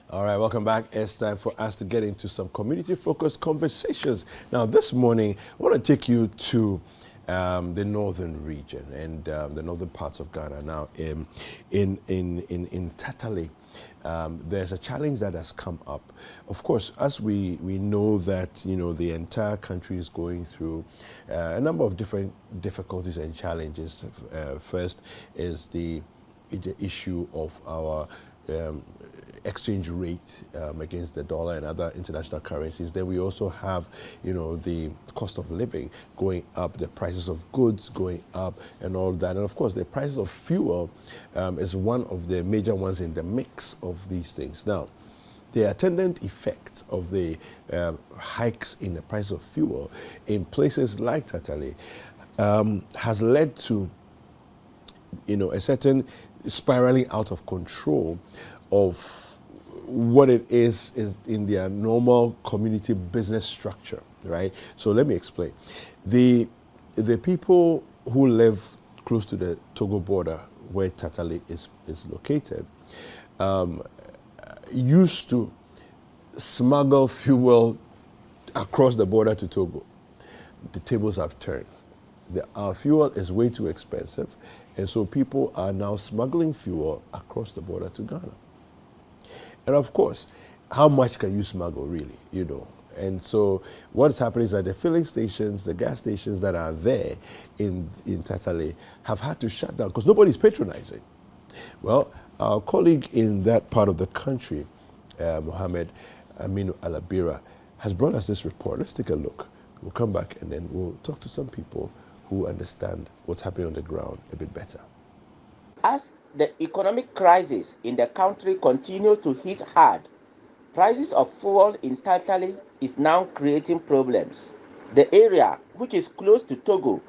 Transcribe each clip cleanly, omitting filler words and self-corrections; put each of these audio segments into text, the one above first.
All right, welcome back. It's time for us to get into some community-focused conversations. Now, this morning, I want to take you to the northern region and the northern parts of Ghana. Now, in Tatale, there's a challenge that has come up. Of course, as we know that the entire country is going through a number of different difficulties and challenges. First is the issue of our exchange rate against the dollar and other international currencies. Then we also have, the cost of living going up, the prices of goods going up and all that. And of course, the prices of fuel is one of the major ones in the mix of these things. Now, the attendant effects of the hikes in the price of fuel in places like Tatale has led to, a certain spiraling out of control of what it is in their normal community business structure, right? So let me explain. The people who live close to the Togo border, where Tatale is located, used to smuggle fuel across the border to Togo. The tables have turned. Our fuel is way too expensive, and so people are now smuggling fuel across the border to Ghana. And of course, how much can you smuggle really, And so what's happening is that the filling stations, the gas stations that are there in Tatale have had to shut down because nobody's patronizing. Well, our colleague in that part of the country, Mohammed Aminu Alabira, has brought us this report. Let's take a look. We'll come back and then we'll talk to some people who understand what's happening on the ground a bit better. As the economic crisis in the country continues to hit hard, prices of fuel in Tatale is now creating problems. The area, which is close to Togo,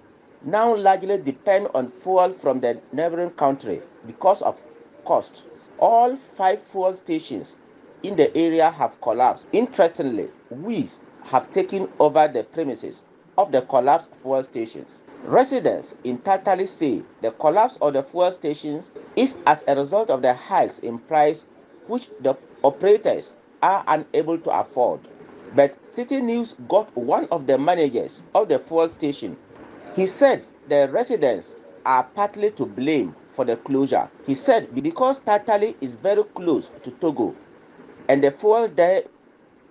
now largely depends on fuel from the neighboring country because of cost. All 5 fuel stations in the area have collapsed. Interestingly, we have taken over the premises of the collapsed fuel stations. Residents in Tatale say the collapse of the fuel stations is as a result of the hikes in price which the operators are unable to afford. But Citi News got one of the managers of the fuel station. He said the residents are partly to blame for the closure. He said because Tatale is very close to Togo and the fuel there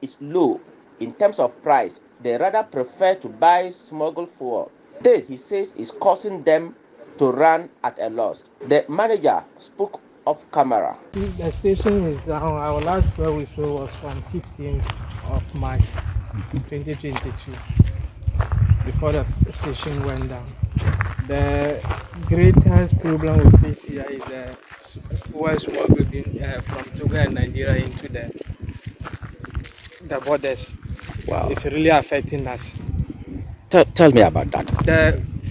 is low in terms of price, they rather prefer to buy smuggled fuel. This, he says, is causing them to run at a loss. The manager spoke off camera. The station is down. Our last fuel we saw was from 16th of March 2022, before the station went down. The greatest problem with this year is the fuel smuggling from Togo and Nigeria into the borders. Wow. It's really affecting us. Tell me about that.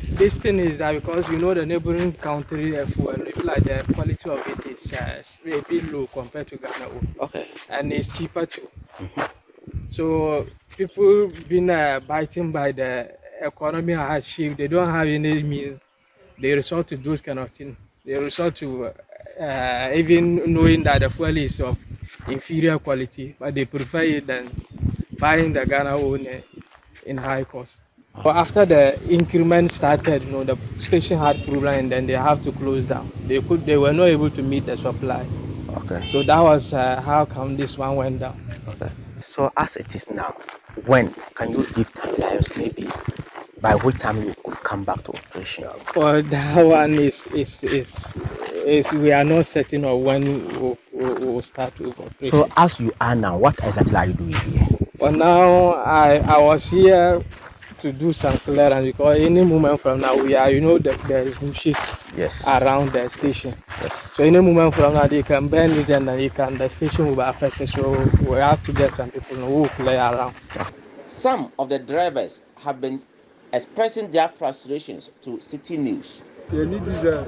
This thing is that because the neighboring country fuel, like the quality of it is a bit low compared to Ghana. Okay. And it's cheaper too. So people been biting by the economy hardship. They don't have any means. They resort to those kind of things. They resort to even knowing that the fuel is of inferior quality, but they prefer it than buying the Ghana own in high cost. But after the increment started, the station had problem and then they have to close down. They were not able to meet the supply. Okay. So that was how come this one went down. Okay. So as it is now, when can you give timelines maybe by which time you could come back to operation? For that one is we are not certain of when we'll start with operation. So as you are now, what exactly are you doing here? For now, I was here to do some clearance because any moment from now we are, there's bushes around the station. Yes. So any moment from now they can burn it and the station will be affected. So we have to get some people who will play around. Some of the drivers have been expressing their frustrations to Citi News. You need diesel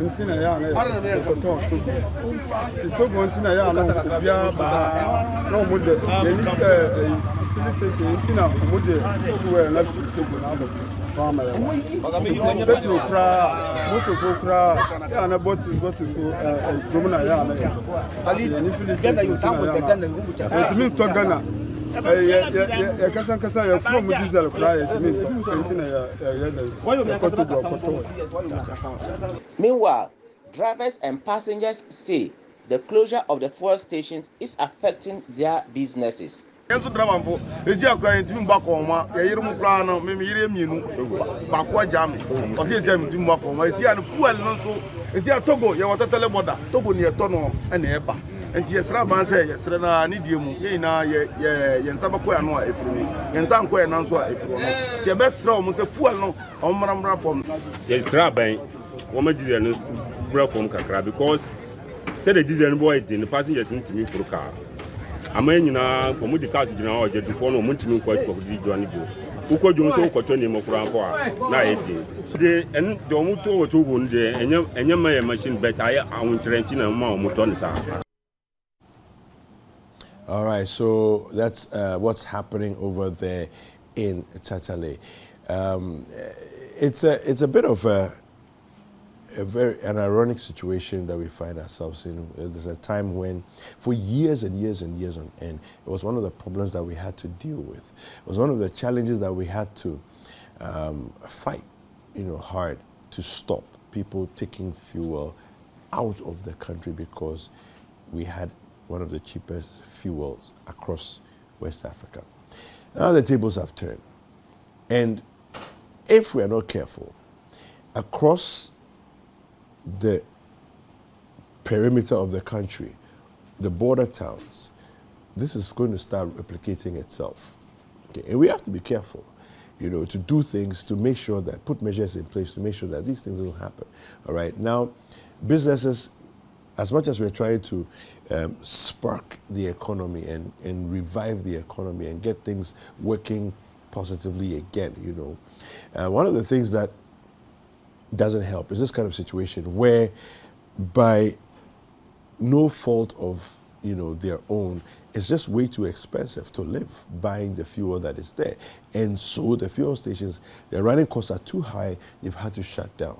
untina ya na ko to untina ya na bia ba no mo de you need filling station untina mo de fuel na to na ba ma ya petrol pra moto fo kura ya na bot fo kromna ya na ali ni filisi you tam with the Ghana it mean to Ghana ya kasa ya krom diesel kura it mean to entina ya koto. Meanwhile, drivers and passengers say the closure of the fuel stations is affecting their businesses. Enso driver mfo ezi akura ntimi mba koma ya yire mu kura no me yire mienu ba kwa jam o se ezi ntimi mba koma ezi an fuel no so ezi Togo ya Tatale border Togo ne eto no na eba enti yesra ban se yesra na ne die mu ye na ye nsa bako ya no a efiri ye nsa nko ya na so a efiri no ti e be sra o mo se fuel no o mramra fom yesra ban wo ma diesel no bra fom kakra because say the diesel boy the passengers ntimi furu car amanyina ko mudi cars jina o je before no muntimi ko di joani bo uko jo so ko to ni mo kura ko na edi de en do mu to to go nde enye ma machine better ya awon trenti na ma o motor ni sa. All right, so that's what's happening over there in Tatale. It's a bit of an ironic situation that we find ourselves in. There's a time when, for years and years and years on end, it was one of the problems that we had to deal with. It was one of the challenges that we had to fight, hard to stop people taking fuel out of the country because we had one of the cheapest fuels across West Africa. Now the tables have turned. And if we are not careful, across the perimeter of the country, the border towns, this is going to start replicating itself. Okay? And we have to be careful, to do things, to make sure that, put measures in place to make sure that these things don't happen. All right. Now, businesses, as much as we're trying to spark the economy and revive the economy and get things working positively again, one of the things that doesn't help is this kind of situation where, by no fault of their own, it's just way too expensive to live buying the fuel that is there, and so the fuel stations, their running costs are too high. They've had to shut down.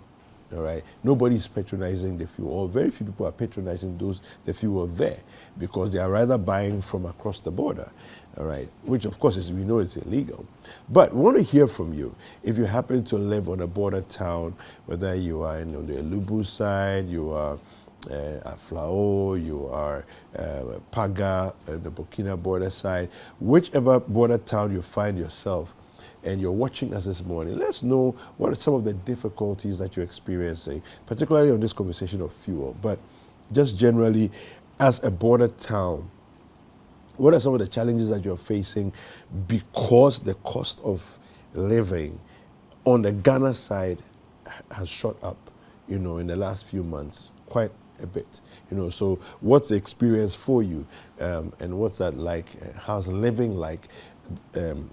All right, nobody's patronizing the fuel, or very few people are patronizing the fuel there, because they are rather buying from across the border. All right, which of course we know it's illegal. But we want to hear from you. If you happen to live on a border town, whether you are on the Lubu side, you are at Flao, you are Paga, the Burkina border side, whichever border town you find yourself, and you're watching us this morning, let us know what are some of the difficulties that you're experiencing, particularly on this conversation of fuel, but just generally as a border town. What are some of the challenges that you're facing because the cost of living on the Ghana side has shot up, in the last few months, quite a bit. So what's the experience for you, and what's that like? How's living like? On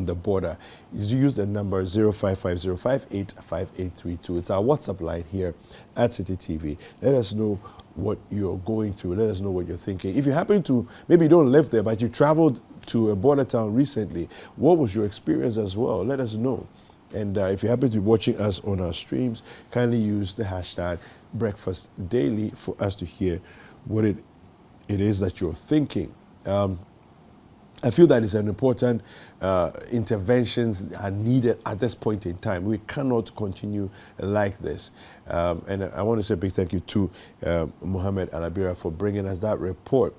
the border? You use the number 0550585832. It's our WhatsApp line here at Citi TV. Let us know what you're going through. Let us know what you're thinking. If you happen to, maybe you don't live there, but you traveled to a border town recently, what was your experience as well? Let us know. And if you happen to be watching us on our streams, kindly use the hashtag Breakfast Daily for us to hear what it is that you're thinking. I feel that it's an important interventions are needed at this point in time. We cannot continue like this. And I want to say a big thank you to Mohammed Alabira for bringing us that report,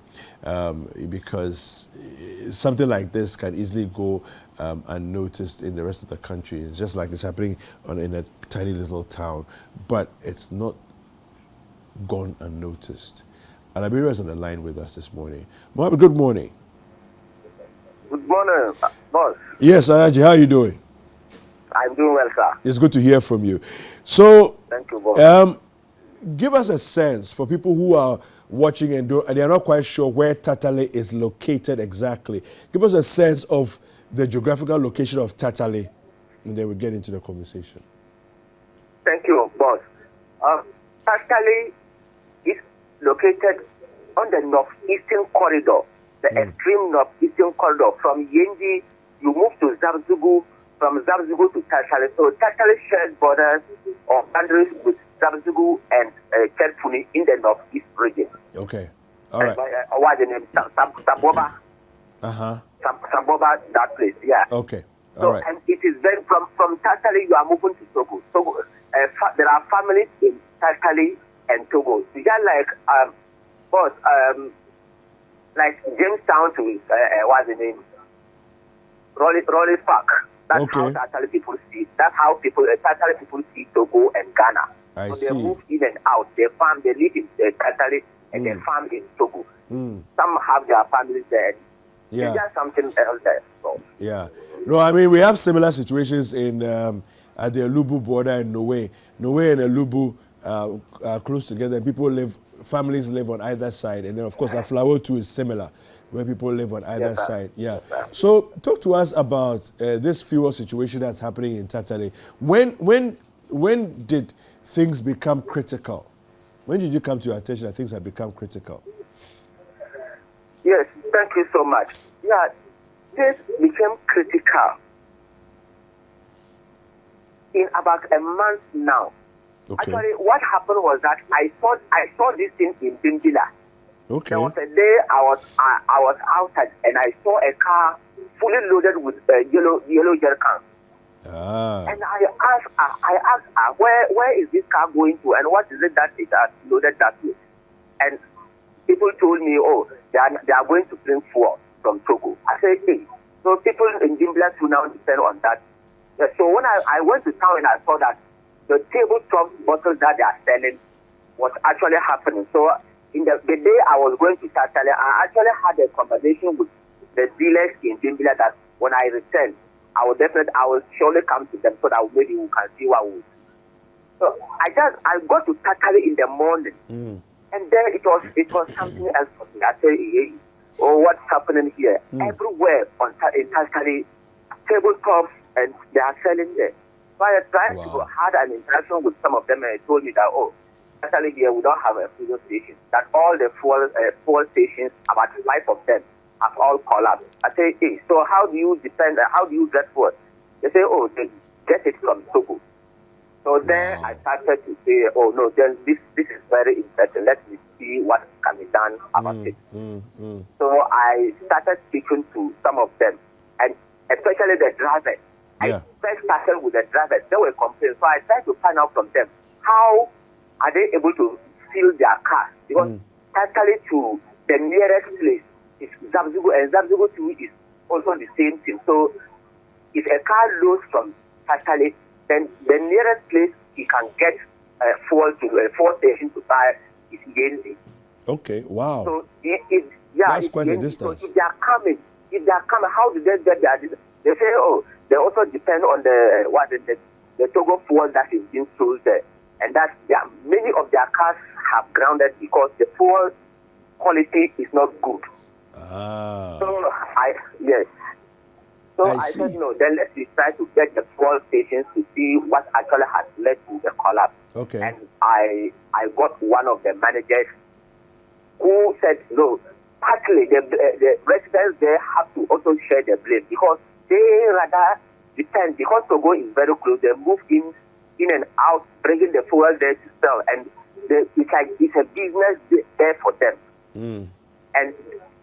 because something like this can easily go unnoticed in the rest of the country. It's just like it's happening in a tiny little town, but it's not gone unnoticed. Alabira is on the line with us this morning. Mohammed, good morning. Good morning, boss. Yes, Ayaji, how are you doing? I'm doing well, sir. It's good to hear from you. So, thank you, boss. Give us a sense for people who are watching and they are not quite sure where Tatale is located exactly. Give us a sense of the geographical location of Tatale, and then we'll get into the conversation. Thank you, boss. Tatale is located on the northeastern corridor. The extreme northeastern corridor. From Yendi, you move to Zabzugu, from Zabzugu to Tatale. So Tatale shares borders or boundaries with Zabzugu and Cherpuni in the northeast region. Okay. All right. What's the name? Saboba. Saboba, that place. Yeah. Okay. All So, right. and it is then from Tatale you are moving to Togo. Togo, there are families in Tatale and Togo. So just like like Jamestown to what's the name? Rolly Park. That's how Tatale people see. That's how Tatale people see Togo and Ghana. I so see. They move in and out. They farm. They live in Tatale and they farm in Togo. Some have their families there. Yeah. It's just something else there. So. Yeah. No, I mean, we have similar situations in at the Alubu border in Norway. Norway and Alubu are close together. Families live on either side. And then, of course, Aflao too is similar, where people live on either side. Yeah. So talk to us about this fuel situation that's happening in Tatale. When did things become critical? When did you come to your attention that things have become critical? Yes, thank you so much. Yeah, this became critical in about a month now. Okay. Actually, what happened was that I saw this thing in Bimbila. Okay. There was a day I was outside and I saw a car fully loaded with yellow jerrycans. And I asked her, where is this car going to, and what is it that it has loaded that way? And people told me, they are going to bring fuel from Togo. I said, hey, so people in Bimbila too now depend on that. Yeah, so when I went to town and I saw that the tabletop bottles that they are selling was actually happening. So in the day I was going to Tatale, I actually had a conversation with the dealers in Bimbila that when I return, I will surely come to them so that maybe we can see what we do. So I got to Tatale in the morning, and then it was something else for me. I said, hey, what's happening here? Everywhere in Tatale, tabletops, and they are selling there. So I tried to had an interaction with some of them, and they told me that, Tatale here, we don't have a fuel station. That all the fuel stations, about 5 of them, have all collapsed. I say, hey, so how do you get fuel? They say, they get it from Togo. So then I started to say, no, then this is very interesting. Let me see what can be done about it. So I started speaking to some of them, and especially the drivers. I first started with the drivers. They were complaining. So I tried to find out from them, how are they able to fill their cars? Because actually to the nearest place is Zabzugu, and Zabzugu too is also the same thing. So if a car loads from Tatale, then the nearest place he can get fuel to a fuel station to buy is Yenzi. Okay, wow. So that's quite a distance. So if they are coming, how do they get there? They say, they also depend on the Togo fuel that is being sold there, and that many of their cars have grounded because the fuel quality is not good. So I said, no, then let's try to get the fuel stations to see what actually has led to the collapse. Okay. And I got one of the managers who said, no, partly the residents there have to also share the blame because they rather depend, because Togo is very close, they move in and out, bringing the fuel there to sell, and it's a business there for them. And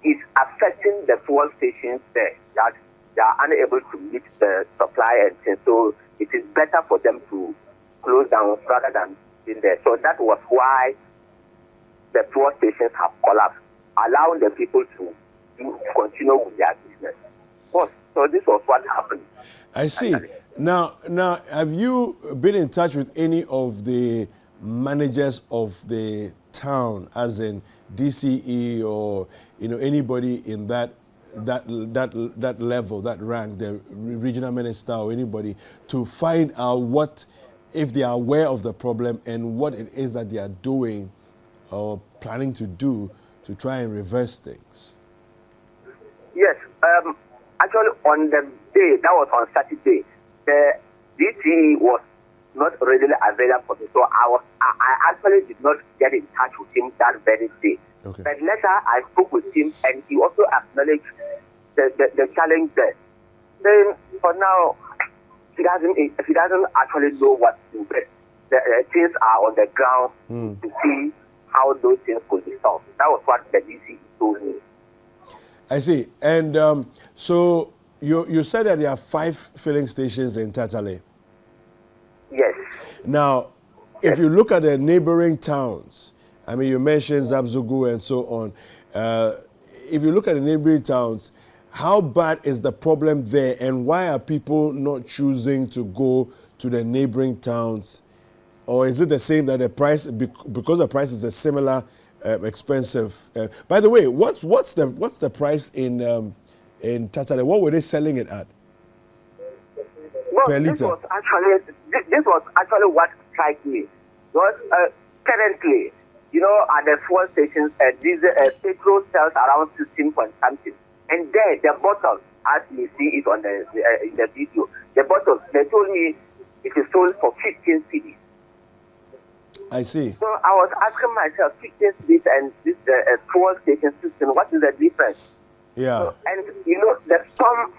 it's affecting the fuel stations there, that they are unable to meet the supply and things. So it is better for them to close down rather than in there. So that was why the fuel stations have collapsed, allowing the people to continue with their business. So this was what happened. I see. Now, have you been in touch with any of the managers of the town, as in DCE or anybody in that level, that rank, the regional minister or anybody, to find out if they are aware of the problem and what it is that they are doing or planning to do to try and reverse things? Yes. Actually, on the day, that was on Saturday, the DCE was not readily available for me. So I actually did not get in touch with him that very day. Okay. But later, I spoke with him, and he also acknowledged the challenge there. Then, for now, he doesn't actually know what the things are on the ground to see how those things could be solved. That was what the DC told me. I see. And so you said that there are 5 filling stations in Tatale. Yes. Now, if you look at the neighboring towns, I mean, you mentioned Zabzugu and so on. If you look at the neighboring towns, how bad is the problem there, and why are people not choosing to go to the neighboring towns? Or is it the same that the price, because the price is a similar expensive? By the way, what's the price in Tatale? What were they selling it at? Well, Per this liter? was actually what struck me. Because currently, at the fuel stations, petrol sells around 16 point something. And there, the bottles, as you see it on in the video, the bottles, they told me it is sold for 15 cedis. I see. So I was asking myself, 15 cedis and this fuel station system, what is the difference? Yeah. So, and the storm,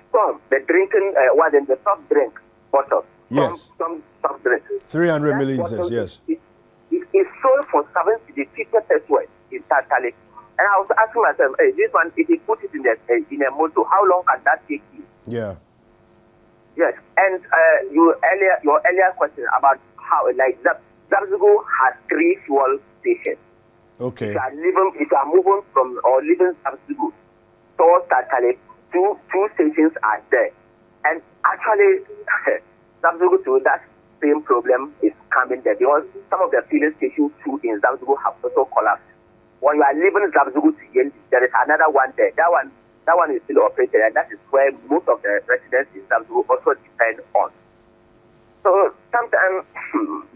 the drinking, the soft drink bottle. Yes. Some soft drink. 300 That milliliters, bottle yes. It's sold for 7 cedis, 50 pesos in Tatale. And I was asking myself, hey, this one, if you put it in a motor, how long can that take you? Yeah. Yes. And your earlier question about how, like, Zabzugu has 3 fuel stations. Okay. If you are moving from or leaving Zabzugu towards Tatale, two stations are there. And actually, Zabzugu too, that same problem is coming there because some of the filling stations too in Zabzugu have also collapsed. When you are leaving Zabzugu to Yendi, there is another one there. That one is still operated, and that is where most of the residents in Zabzugu also depend on. So sometimes,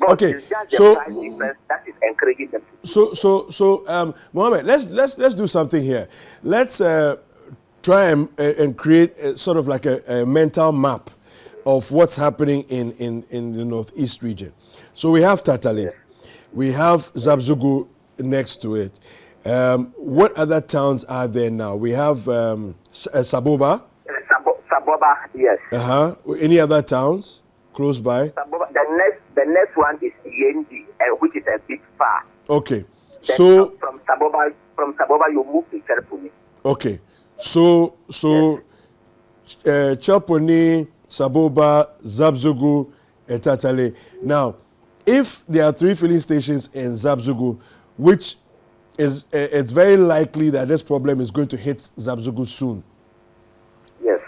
okay, it's just the so price difference that is encouraging them. So, Mohammed, let's do something here. Let's try and create sort of like a mental map of what's happening in the northeast region. So we have Tatale, we have Zabzugu next to it. What other towns are there now? We have Saboba. Saboba, yes. Any other towns close by? Saboba, the next one is Yendi, which is a bit far. Okay, Then so from Saboba you move to Cherpuni. Okay, so Cherpuni, Saboba, Zabzugu, and Tatale. Now, if there are 3 filling stations in Zabzugu, which is it's very likely that this problem is going to hit Zabzugu soon. Yes.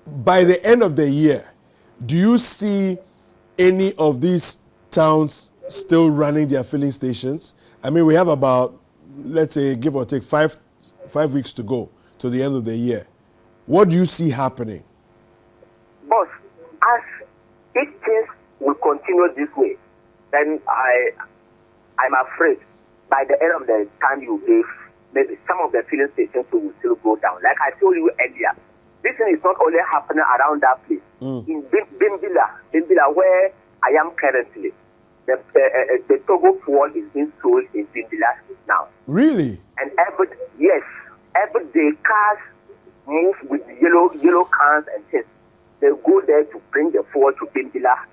By the end of the year, do you see any of these towns still running their filling stations? I mean, we have about, let's say, give or take 5 weeks to go to the end of the year. What do you see happening? Boss, if things will continue this way, then I'm afraid by the end of the time you gave, maybe some of the filling stations will still go down. Like I told you earlier, this thing is not only happening around that place. In Bimbila, where I am currently, the Togo fuel is being sold in Bimbila now. Really? And every day cars move with yellow cans and things. They go there to bring the fuel to Bimbila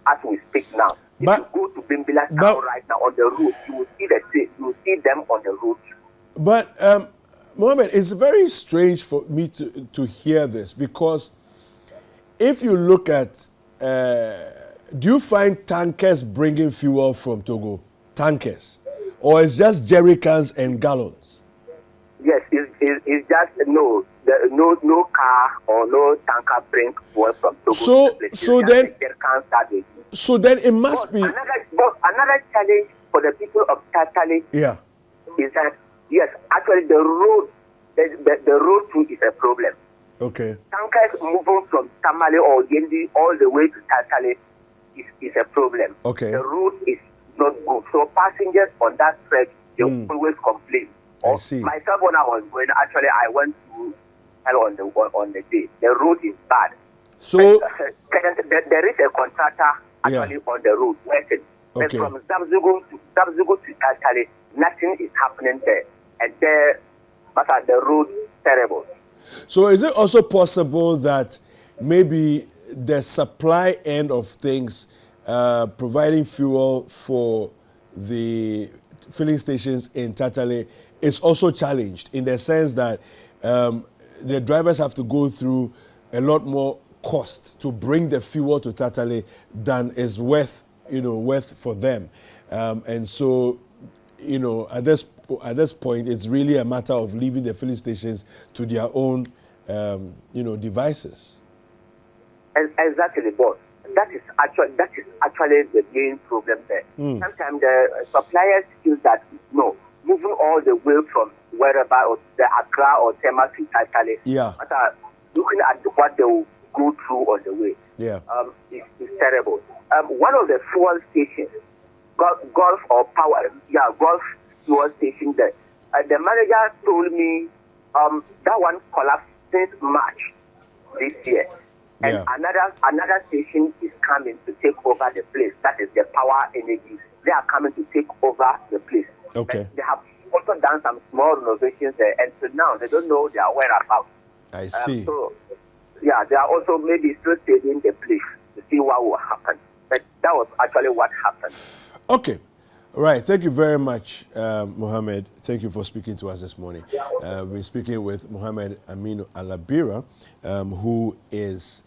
as we speak now. If you go to Bimbila town right now on the road, you will see them on the road. But Mohammed, it's very strange for me to hear this, because if you look at, do you find tankers bringing fuel from Togo? Tankers? Or it's just jerry cans and gallons? Yes, it's just no car or no tanker bring fuel from Togo. So then it must be another challenge for the people of Tatale. Yeah. Is that yes, actually the road too is a problem. Okay. Tankers moving from Tamale or Yendi all the way to Tatale is a problem. Okay. The road is not good. So passengers on that stretch, they always complain. I see. Myself, when I was going, actually I went to hell on the day. The road is bad. So there is a contractor actually on the road working. But from Zabzugu to Tatale, nothing is happening there. And there, but the road is terrible. So is it also possible that maybe the supply end of things, providing fuel for the filling stations in Tatale is also challenged in the sense that the drivers have to go through a lot more cost to bring the fuel to Tatale than is worth for them. And so, at this point, it's really a matter of leaving the filling stations to their own, devices. Exactly, boss. That is actually the main problem there. Sometimes the suppliers feel that moving all the way from wherever, or the Accra or Tema to Tatale, looking at what they will go through on the way, is terrible. One of the fuel stations, Gulf fuel station there, the manager told me that one collapsed since March this year. And another station is coming to take over the place. That is the Power Energy. They are coming to take over the place. Okay. And they have also done some small renovations there, and so now they don't know their whereabouts. I see. They are also maybe still studying the place to see what will happen. But that was actually what happened. Okay. All right. Thank you very much, Mohammed. Thank you for speaking to us this morning. We're speaking with Mohammed Aminu Alabira, who is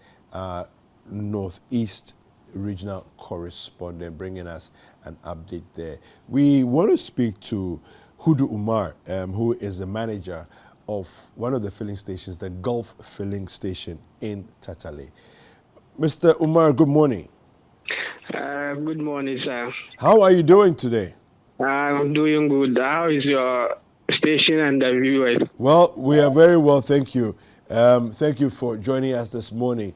Northeast Regional Correspondent, bringing us an update there. We want to speak to Hudu Umar, who is the manager of one of the filling stations, the Gulf Filling Station in Tatale. Mr. Umar, good morning. Good morning, sir. How are you doing today? I'm doing good. How is your station and the viewers? Well, we are very well, thank you. Thank you for joining us this morning.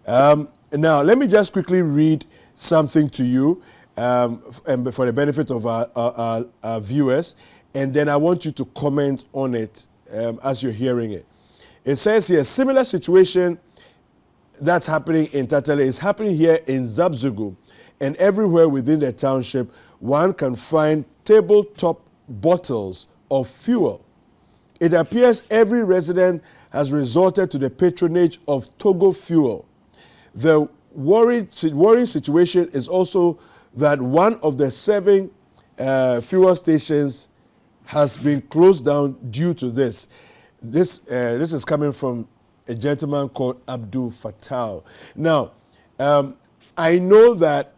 Now, let me just quickly read something to you and for the benefit of our viewers, and then I want you to comment on it as you're hearing it. It says here, similar situation that's happening in Tatale is happening here in Zabzugu, and everywhere within the township, one can find tabletop bottles of fuel. It appears every resident has resorted to the patronage of Togo fuel. The worrying situation is also that one of the 7 fuel stations has been closed down due to this. This is coming from a gentleman called Abdul Fattah. Now, I know that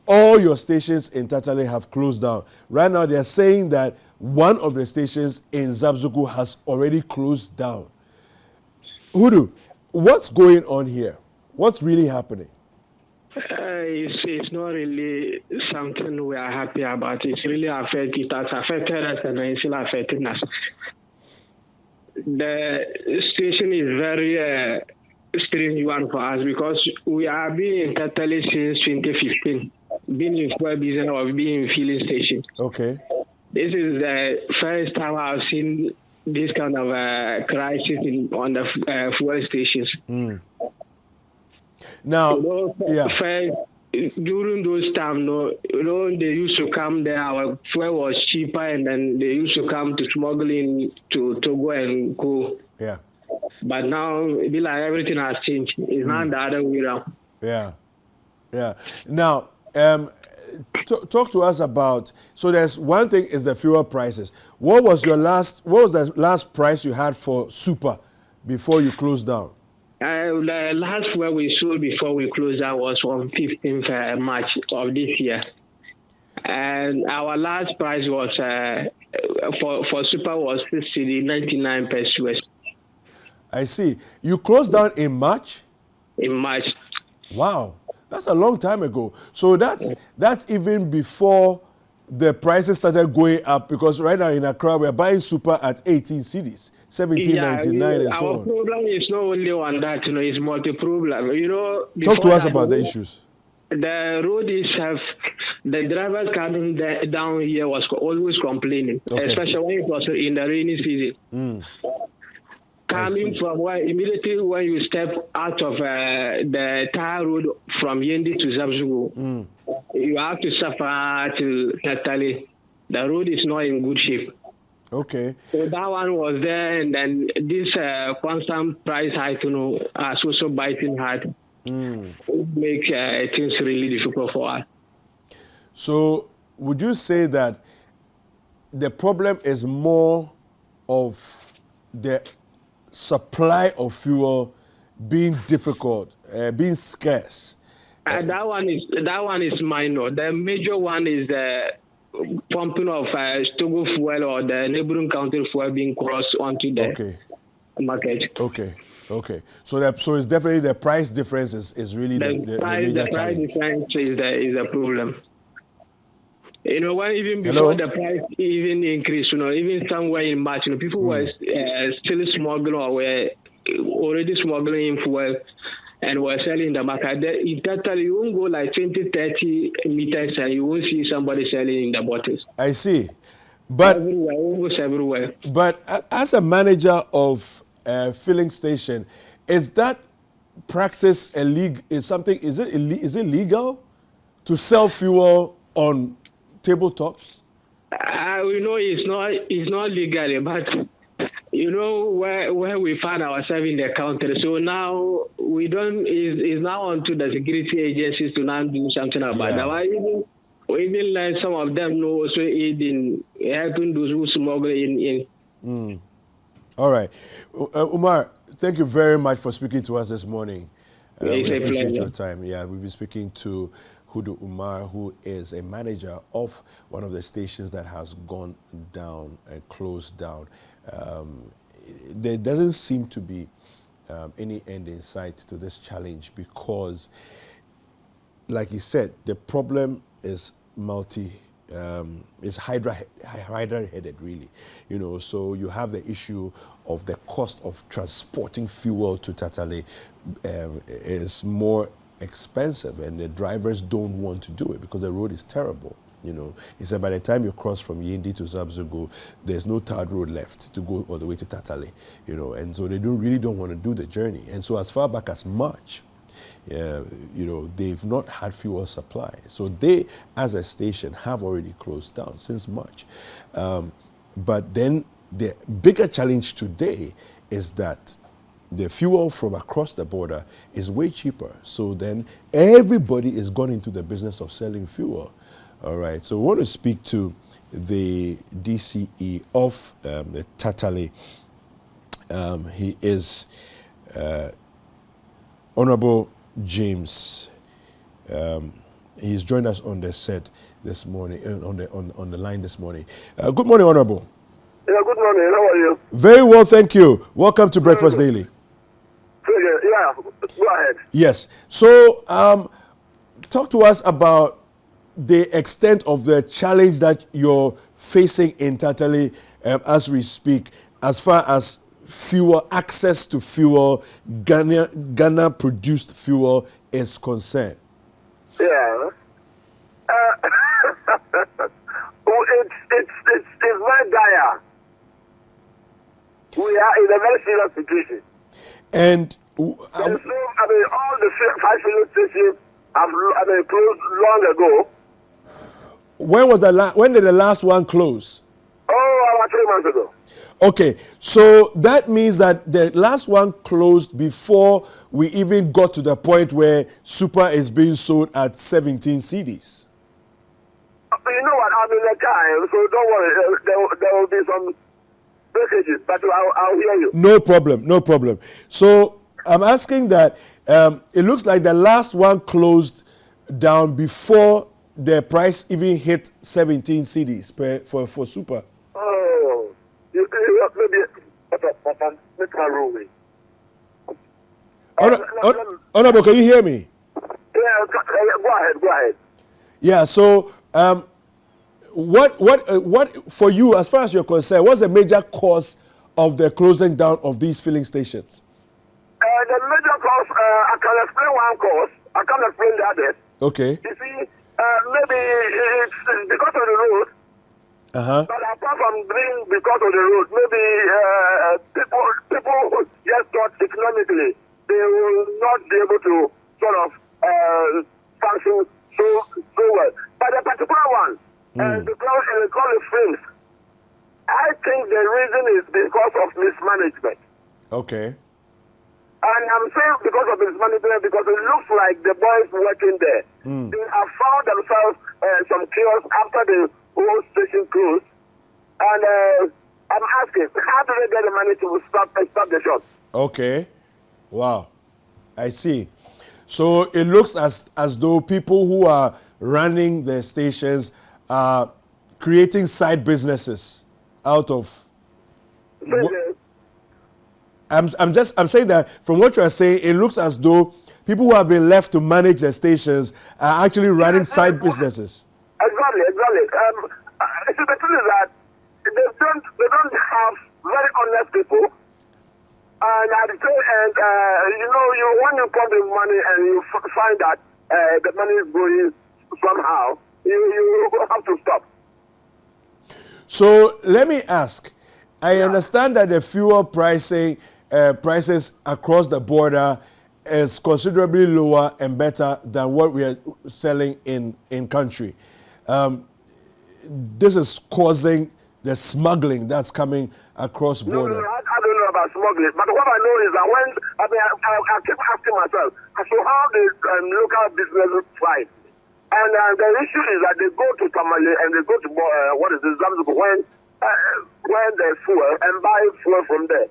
all your stations in Tatale have closed down. Right now, they're saying that one of the stations in Zabzugu has already closed down. Hudu, what's going on here? What's really happening? It's not really something we are happy about. It's really affected. It has affected us and it's still affecting us. The situation is very strange one for us because we have been in Tatale since 2015, being in fuel business or being in filling station. Okay. This is the first time I've seen this kind of crisis on the fuel stations. Now, during those times, they used to come there. Our fuel was cheaper, and then they used to come to smuggle in to Togo and go. Yeah. But now, it be like everything has changed. It's not the other way around. Yeah. Yeah. Now, talk to us about. So there's one thing is the fuel prices. What was the last price you had for super before you closed down? The last fuel we sold before we closed down was on 15th March of this year. And our last price was for super was 99 per Suez. I see. You closed down in March? In March. Wow. That's a long time ago. So that's even before the prices started going up, because right now in Accra we're buying super at 18 cedis, 17.99 and so on. Our problem is not only on that, it's multi-problem. Talk to us about the issues. The road itself, the drivers coming down here was always complaining, especially when it was in the rainy season. Coming from immediately when you step out of the tar road from Yendi to Zabzugu, you have to suffer to Tatale. The road is not in good shape. Okay. So that one was there, and then this constant price hike, is also biting hard. make things really difficult for us. So would you say that the problem is more of the supply of fuel being difficult, being scarce? That one is minor. The major one is the pumping of Togo fuel or the neighboring country fuel being crossed onto the market. Okay. So it's definitely the price difference is really the major challenge. The price difference is the problem. You know, when even before the price even increased, you know, even somewhere in March, you know, people were still smuggling or were already smuggling in fuel and were selling in the market. In total, you won't go like 20, 30 meters and you won't see somebody selling in the bottles. I see. But almost everywhere. But as a manager of a filling station, is that practice illegal? Is it legal to sell fuel on tabletops? We know it's not legally, but you know where we find ourselves in the country. So now we don't. Is now on to the security agencies to now do something about that. We even learn some of them know also aid in helping those who smuggle in. All right, Umar, thank you very much for speaking to us this morning. We appreciate your time. Yeah, we've been speaking to Hudu Umar, who is a manager of one of the stations that has gone down and closed down. There doesn't seem to be any end in sight to this challenge because, like he said, the problem is is hydra-headed, really. You know, so you have the issue of the cost of transporting fuel to Tatale is more expensive, and the drivers don't want to do it because the road is terrible. You know, he said by the time you cross from Yindi to Zabzugo, there's no tarred road left to go all the way to Tatale. You know, and so they really don't want to do the journey. And so as far back as March, you know, they've not had fuel supply. So they, as a station, have already closed down since March. But then the bigger challenge today is that the fuel from across the border is way cheaper. So then everybody is gone into the business of selling fuel. All right. So we want to speak to the DCE of the Tatale. He is Honorable James. He's joined us on the set this morning, on the line this morning. Good morning, Honorable. Yeah, good morning. How are you? Very well, thank you. Welcome to Breakfast Daily. Yeah, go ahead. Yes. So, talk to us about the extent of the challenge that you're facing in Tatale as we speak, as far as fuel, access to fuel, Ghana produced fuel is concerned. Yeah. It's very dire. We are in a very serious situation. And so, all the 5 filling stations have closed long ago. When did the last one close? About 3 months ago. Okay, so that means that the last one closed before we even got to the point where Super is being sold at 17 cedis. You know what? I'm in a car, so don't worry. There will be some breakages, but I'll hear you. No problem. So I'm asking that it looks like the last one closed down before the price even hit 17 cedis for Super. Oh, maybe make a room. Honorable, can you hear me? Yeah, go ahead. Yeah. So, what for you, as far as you're concerned, what's the major cause of the closing down of these filling stations? The major cause, I can explain one cause. I can't explain the others. Okay. You see, maybe it's because of the road. But apart from being because of the road, maybe people just thought economically they will not be able to sort of function so well. But the particular one, because they call it films, I think the reason is because of mismanagement. Okay. And I'm saying because of his management, because it looks like the boys working there, they have found themselves some chaos after the whole station closed. And I'm asking, how do they get the money to stop the shop? Okay. Wow. I see. So it looks as though people who are running the stations are creating side businesses out of. I'm saying that from what you are saying, it looks as though people who have been left to manage the stations are actually running side businesses. Exactly. See, the thing is that they don't have very honest people. And at the same end, when you come with money and you find that the money is going somehow, you have to stop. So let me ask. I understand that the fuel prices across the border is considerably lower and better than what we are selling in country. This is causing the smuggling that's coming across border. No, I don't know about smuggling, but what I know is that I keep asking myself, so how the local businesses thrive? And the issue is that they go to Tamale and they go to Zamzugu when there's fuel and buy fuel from there.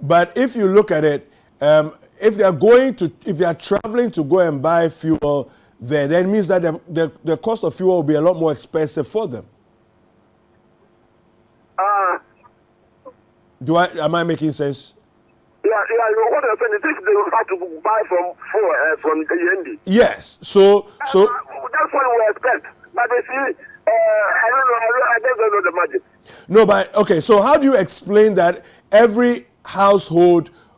But if you look at it, if they are traveling to go and buy fuel there, then it means that the cost of fuel will be a lot more expensive for them. Am I making sense? Yeah. What I'm saying is they will have to buy from the Yendi. Yes. So that's what we expect. But they see, I don't know. I just don't know the magic. No, but okay. So how do you explain that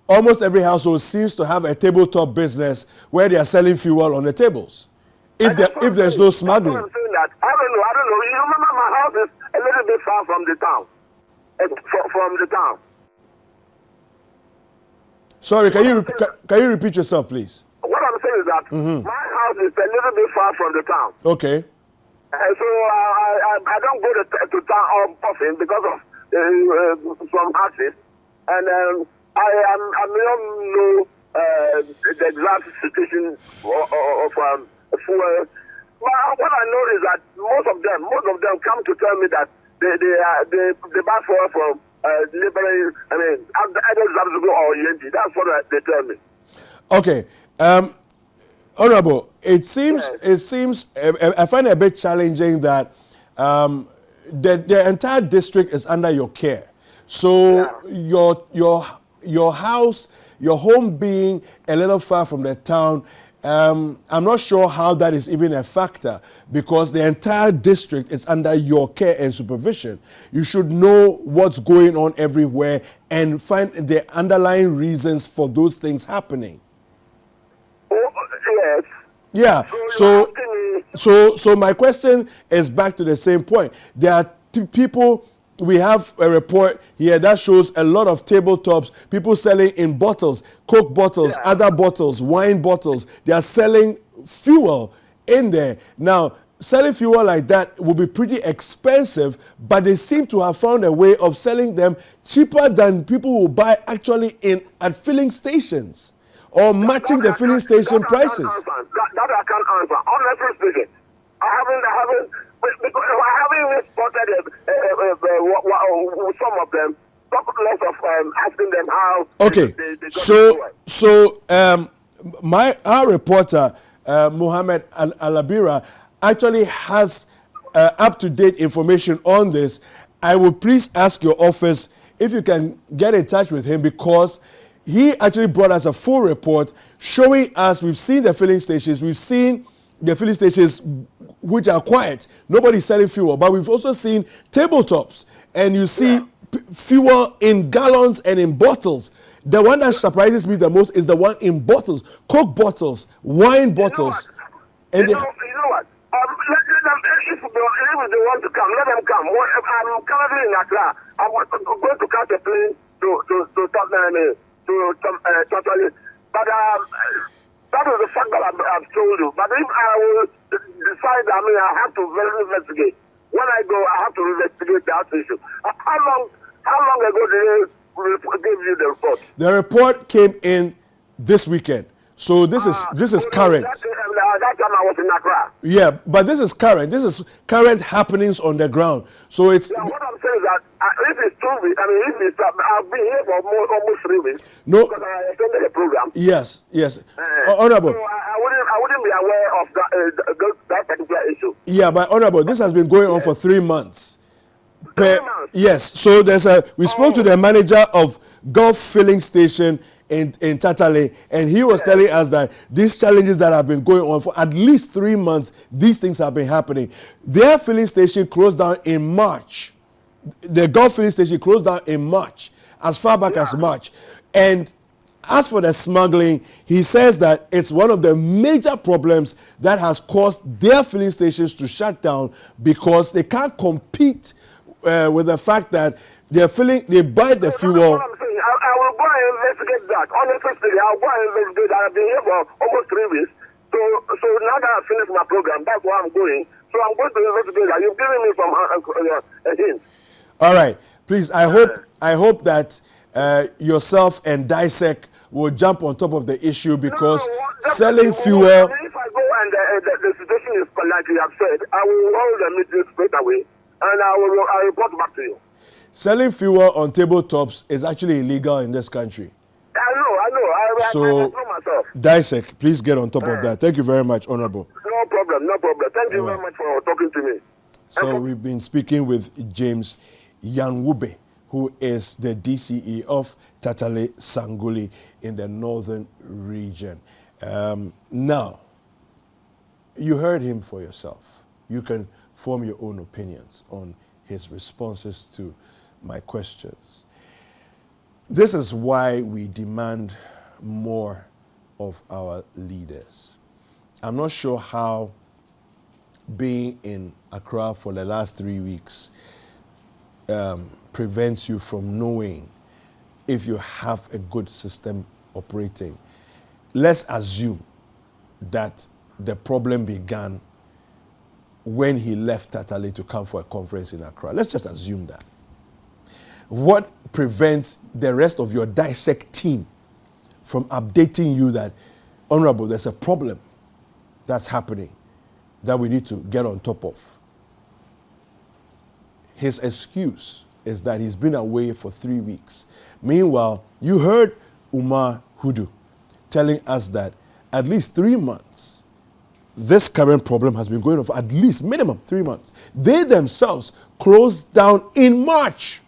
almost every household seems to have a tabletop business where they are selling fuel on the tables? If there's no smuggling. I'm saying that. I don't know. You remember my house is a little bit far from the town. From the town. Sorry, can you repeat yourself, please? What I'm saying is that my house is a little bit far from the town. Okay. So I don't go to town often because of some artists, and I don't know the exact situation of fuel. But what I know is that most of them come to tell me that they buy fuel from liberal. I mean, either Zamzugu or Yendi. That's what they tell me. Okay, Honorable. It seems I find it a bit challenging that the entire district is under your care. So your house, your home being a little far from the town. I'm not sure how that is even a factor because the entire district is under your care and supervision. You should know what's going on everywhere and find the underlying reasons for those things happening. Oh, yes. Yeah. So my question is back to the same point. There are people. We have a report here that shows a lot of tabletops, people selling in bottles, Coke bottles, other bottles, wine bottles. They are selling fuel in there. Now, selling fuel like that will be pretty expensive, but they seem to have found a way of selling them cheaper than people will buy actually at filling stations or matching the filling station prices. That I can't answer. Honestly speaking, I haven't even spotted some of them. Talk less of asking them how. Okay, our reporter Mohammed Alabira actually has up-to-date information on this. I would please ask your office if you can get in touch with him because he actually brought us a full report showing us, we've seen the filling stations, we've seen the filling stations which are quiet, nobody's selling fuel, but we've also seen tabletops and you see fuel in gallons and in bottles. The one that surprises me the most is the one in bottles, Coke bottles, wine bottles. You know what? If they want to come, let them come. I'm currently in Accra. I'm going to catch a plane to Tatale. But that is the fact that I've told you. But if I will decide, I have to investigate. When I go, I have to investigate that issue. How long ago did they gave you the report? The report came in this weekend. So this is current. That time I was in Accra. Yeah, but this is current. This is current happenings on the ground. So it's. Yeah, what I'm saying is that if it's 2 weeks, I mean, if it's I've been here for almost 3 weeks. No. Because I extended the program. Yes. Honorable. So I wouldn't be aware of that particular issue. Yeah, but honorable, this has been going on for 3 months. 3 months. Yes. So we spoke to the manager of Gulf Filling Station in Tatale, and he was telling us that these challenges that have been going on for at least 3 months, these things have been happening. Their filling station closed down in March. The Gulf Filling Station closed down in March, as far back as March. And as for the smuggling, he says that it's one of the major problems that has caused their filling stations to shut down because they can't compete with the fact that they buy the fuel. I will go and investigate that. Honestly speaking, I'll go and investigate that. I've been here for almost 3 weeks. So now that I've finished my program, that's where I'm going. So I'm going to investigate that. You've given me some hints. All right. Please, I hope that yourself and DISEC will jump on top of the issue because selling fuel. I mean, if I go and the situation is like you have said, I will hold the meeting straight away and I'll report back to you. Selling fuel on tabletops is actually illegal in this country. I know. I know myself. DISEC, please get on top of that. Thank you very much, Honorable. No problem. Thank you very much for talking to me. So we've been speaking with James Yanwube, who is the DCE of Tatale Sanguli in the northern region. Now, you heard him for yourself. You can form your own opinions on his responses to my questions. This is why we demand more of our leaders. I'm not sure how being in Accra for the last 3 weeks prevents you from knowing if you have a good system operating. Let's assume that the problem began when he left Tatale to come for a conference in Accra. Let's just assume that. What prevents the rest of your DISEC team from updating you that, Honorable, there's a problem that's happening that we need to get on top of? His excuse is that he's been away for 3 weeks. Meanwhile, you heard Umar Hudu telling us that at least 3 months, this current problem has been going on for at least minimum 3 months. They themselves closed down in March.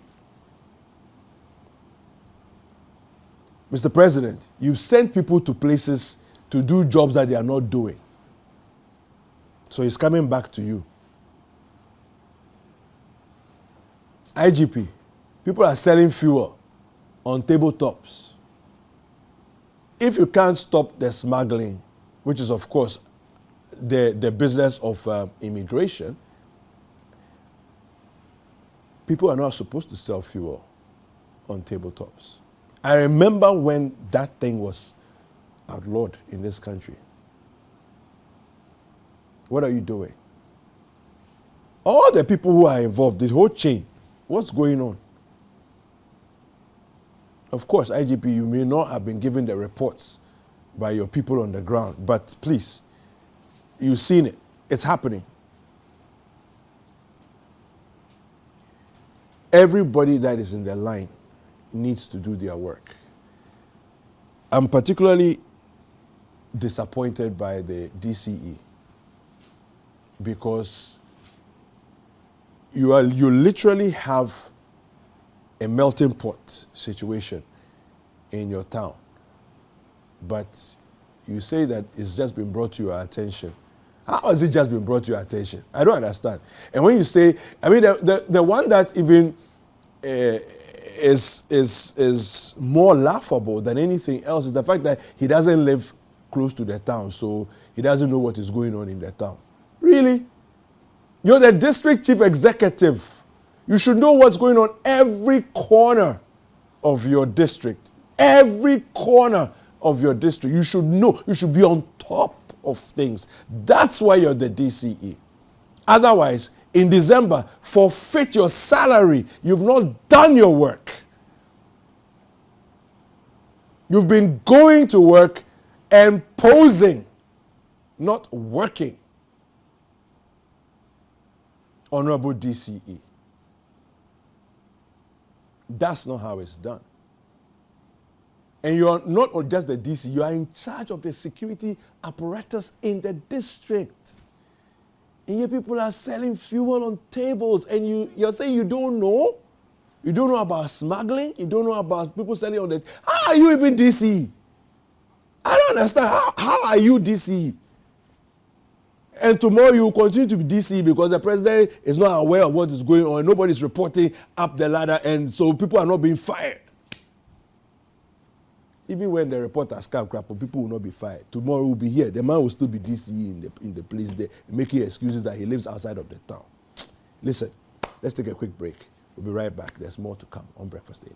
Mr. President, you've sent people to places to do jobs that they are not doing. So it's coming back to you. IGP, people are selling fuel on tabletops. If you can't stop the smuggling, which is of course the business of immigration, people are not supposed to sell fuel on tabletops. I remember when that thing was outlawed in this country. What are you doing? All the people who are involved, the whole chain, what's going on? Of course, IGP, you may not have been given the reports by your people on the ground, but please, you've seen it. It's happening. Everybody that is in the line needs to do their work. I'm particularly disappointed by the DCE because you literally have a melting pot situation in your town, but you say that it's just been brought to your attention. How has it just been brought to your attention? I don't understand. And when you say, I mean, the one that even is more laughable than anything else is the fact that he doesn't live close to the town, so he doesn't know what is going on in the town. Really? You're the district chief executive. You should know what's going on every corner of your district. Every corner of your district. You should know. You should be on top of things. That's why you're the DCE. Otherwise, in December, forfeit your salary. You've not done your work. You've been going to work and posing, not working. Honorable DCE. That's not how it's done. And you're not just the DC, you are in charge of the security apparatus in the district. And here people are selling fuel on tables, and you're saying you don't know? You don't know about smuggling? You don't know about people selling on the... How are you even DC? I don't understand. How are you DC? And tomorrow you will continue to be DC because the president is not aware of what is going on. Nobody's reporting up the ladder, and so people are not being fired. Even when the reporters come, people will not be fired. Tomorrow we'll be here. The man will still be DC in the place there, making excuses that he lives outside of the town. Listen, let's take a quick break. We'll be right back. There's more to come on Breakfast Daily.